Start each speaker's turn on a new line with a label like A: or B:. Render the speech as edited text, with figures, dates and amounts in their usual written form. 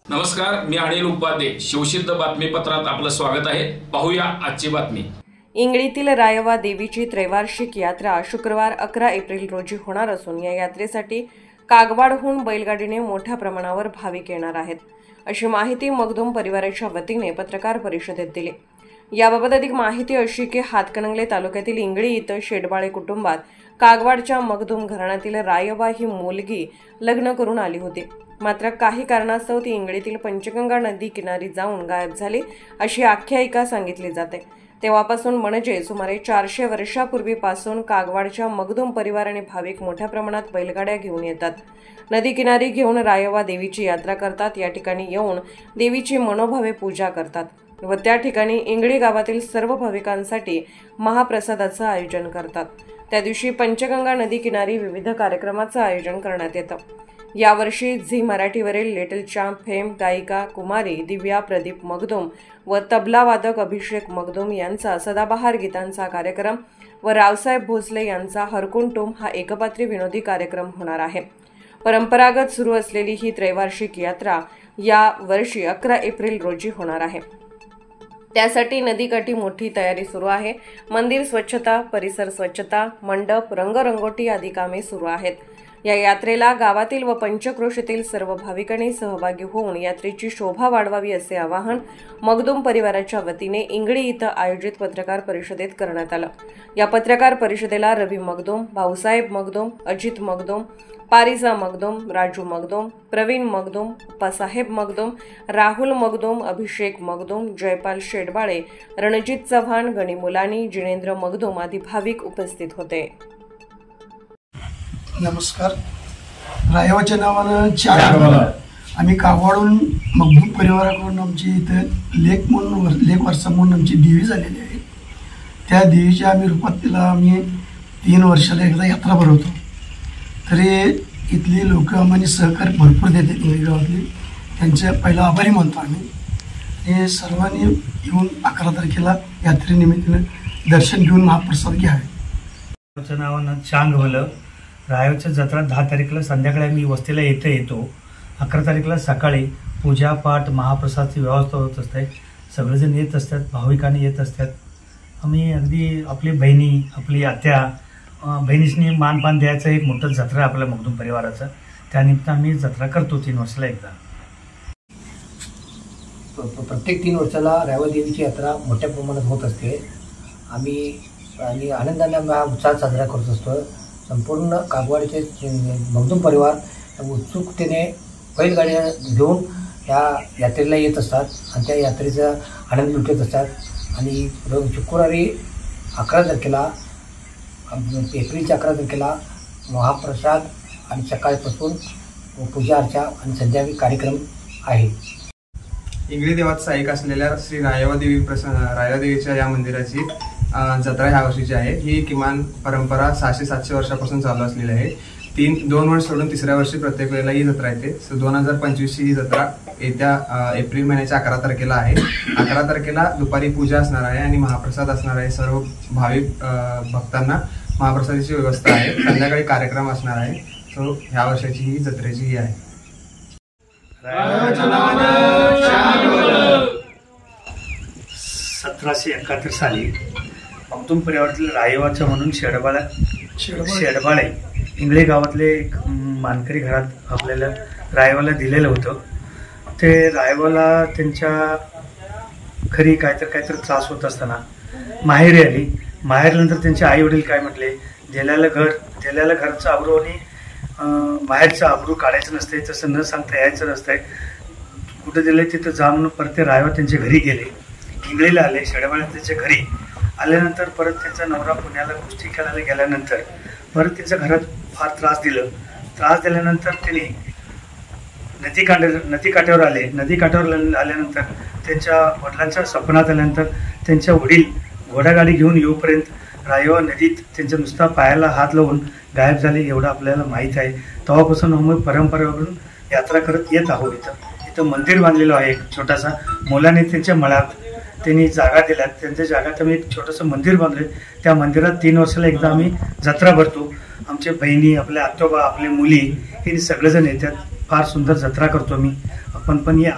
A: नमस्कार, मी अनिल उपाध्ये. शिवसिद्ध बातमीपत्रात आपलं स्वागत आहे. पाहूया आजची बातमी.
B: इंगळीतील रायवा देवीची त्रैवार्षिक यात्रा शुक्रवार 11 एप्रिल रोजी होणार असून या यात्रेसाठी कागवाडहून बैलगाडीने मोठ्या प्रमाणावर भाविक येणार आहेत, अशी माहिती मगदूम परिवाराच्या वतीने पत्रकार परिषदेत दिली. याबाबत अधिक माहिती अशी की हातकणंगले तालुक्यातील इंगळी इथं शेडबाळे कुटुंबात कागवाडच्या मगदूम घराण्यातील रायवा ही मुलगी लग्न करून आली होती. मात्र काही कारणास्तव ती इंगळीतील पंचगंगा नदी किनारी जाऊन गायब झाली, अशी आख्यायिका सांगितली जाते. तेव्हापासून म्हणजे सुमारे 400 वर्षापूर्वीपासून कागवाडच्या मगदूम परिवार आणि भाविक मोठ्या प्रमाणात बैलगाड्या घेऊन येतात. नदी किनारी घेऊन रायवा देवीची यात्रा करतात. या ठिकाणी येऊन देवीची मनोभावे पूजा करतात व त्या ठिकाणी इंगळी गावातील सर्व भाविकांसाठी महाप्रसादाचं आयोजन करतात. त्या दिवशी पंचगंगा नदी किनारी विविध कार्यक्रमाचं आयोजन करण्यात येतं. यावर्षी झी मराठीवरील लिटिल चॅम्प फेम गायिका कुमारी दिव्या प्रदीप मगदूम व तबला वादक अभिषेक मगदूम यांचा सदाबहार गीतांचा कार्यक्रम व रावसाहेब भोसले यांचा हरकुंटुम हा एकपात्री विनोदी कार्यक्रम होणार आहे. परंपरागत सुरू असलेली ही त्रैवार्षिक यात्रा या वर्षी 11 एप्रिल रोजी होणार आहे. त्यासाठी नदीकाठी मोठी तयारी सुरू आहे. मंदिर स्वच्छता, परिसर स्वच्छता, मंडप, रंगरंगोटी आदी कामे सुरू आहेत. या यात्रेला गावातील व पंचक्रोशीतील सर्व भाविकांनी सहभागी होऊन यात्रेची शोभा वाढवावी असे आवाहन मगदूम परिवाराच्या वतीने इंगळी इथं आयोजित पत्रकार परिषदेत करण्यात आलं. या पत्रकार परिषदेला रवी मगदूम, भाऊसाहेब मगदूम, अजित मगदूम, पारिजा मगदूम, राजू मगदूम, प्रवीण मगदूम, अप्पासाहेब मगदूम, राहुल मगदूम, अभिषेक मगदूम, जयपाल शेडबाळे, रणजित चव्हाण, गणी मुलानी, जिनेंद्र मगदूम आदी भाविक उपस्थित होते.
C: नमस्कार. रायवाच्या नावानं आम्ही कागवाडून मगदूम परिवाराकडून आमची इथं लेक वर्षा म्हणून आमची देवी झालेली आहे. त्या देवीच्या आम्ही रूपात तिला आम्ही 3 वर्षाला एकदा यात्रा भरवतो. तरी इथली लोक आम्हाला सहकार्य भरपूर देतात. इंगळी गावातली त्यांच्या पहिला आभारी मानतो आम्ही. हे सर्वांनी येऊन 11 तारखेला यात्रेनिमित्तानं दर्शन घेऊन महाप्रसाद घ्यावे.
D: नावानं चांगवलं रायवाच्या जत्रा 10 तारखेला संध्याकाळी आम्ही वस्तीला येतो. 11 तारखेला सकाळी पूजा पाठ महाप्रसादची व्यवस्था होत असते. सगळेजण येत असतात, भाविकांनी येत असतात. आम्ही अगदी आपली बहिणी, आपली आत्या, बहिणीसनी मानपान द्यायचं एक मोठं जत्रा आहे आपल्या मगदूम परिवाराचं. त्यानिमित्त आम्ही जत्रा करतो 3 वर्षाला एकदा.
E: प्रत्येक 3 वर्षाला रायवा देवीची यात्रा मोठ्या प्रमाणात होत असते. आम्ही आनंदाने उत्साहात साजरा करत असतो. संपूर्ण कागवाडचे मगदूम परिवार उत्सुकतेने बैलगाड्या घेऊन या यात्रेला येत असतात आणि त्या यात्रेचा आनंद लुटत असतात. आणि शुक्रवारी 11 तारखेला एप्रिलच्या 11 तारखेला महाप्रसाद आणि सकाळपासून पूजा अर्चा आणि संध्याकाळी कार्यक्रम आहे.
F: इंगळी देवात सहाय्यक असलेल्या श्री रायवा देवीच्या या मंदिराची जत्रा ह्या वर्षीची आहे. ही किमान परंपरा 600-700 वर्षापासून चालू असलेली आहे. 2 वर्ष सोडून 3ऱ्या वर्षी प्रत्येक वेळेला ही जत्रा येते. 2025 ही जत्रा येत्या एप्रिल महिन्याच्या 11 तारखेला आहे. 11 तारखेला दुपारी पूजा असणार आहे आणि महाप्रसाद असणार आहे. सर्व भाविक भक्तांना महाप्रसादाची व्यवस्था आहे. संध्याकाळी कार्यक्रम असणार आहे. सो ह्या वर्षाची ही जत्रेची ही आहे.
D: 1771 साली मगदूम परिवारातील रायवाचं म्हणून शेडबाळे इंगळे गावातले एक मानकरी घरात आपल्याला रायवाला दिलेलं होतं. ते रायवाला त्यांच्या घरी काहीतरी त्रास होत असताना माहेरी आली. माहेरनंतर त्यांचे आई वडील काय म्हटले, दिलेलं घरचं आबरू आणि माहेरचं आबरू काढायचं नसते, तसं न सांगता यायचं नसतंय. कुठं दिले तिथं जा म्हणून परत ते रायवा त्यांच्या घरी गेले. इंगळीला आले. शेडबाळे त्यांच्या घरी आल्यानंतर परत त्यांचा नवरा पुण्याला कुस्ती खेळायला गेल्यानंतर परत त्यांच्या घरात फार त्रास दिल्यानंतर त्यांनी नदीकाठावर आले. नदीकाठावर आल्यानंतर त्यांच्या वडिलांच्या स्वप्नात आल्यानंतर त्यांच्या वडील घोडागाडी घेऊन येऊपर्यंत रायवा नदीत त्यांच्या नुसता पायाला हात लावून गायब झाले, एवढं आपल्याला माहीत आहे. तेव्हापासून आम्ही परंपरेवरून यात्रा करत येत आहोत. इथं मंदिर बांधलेलं आहे एक छोटासा. मुलाने त्यांच्या मळ्यात त्यांनी जागा दिल्यात. त्यांच्या जागात आम्ही एक छोटंसं मंदिर बांधले. त्या मंदिरात 3 वर्षाला एकदा आम्ही जत्रा भरतो. आमच्या बहिणी, आपल्या आतोबा, आपल्या मुली हे सगळेजण येतात. फार सुंदर जत्रा करतो मी. आपण पण या.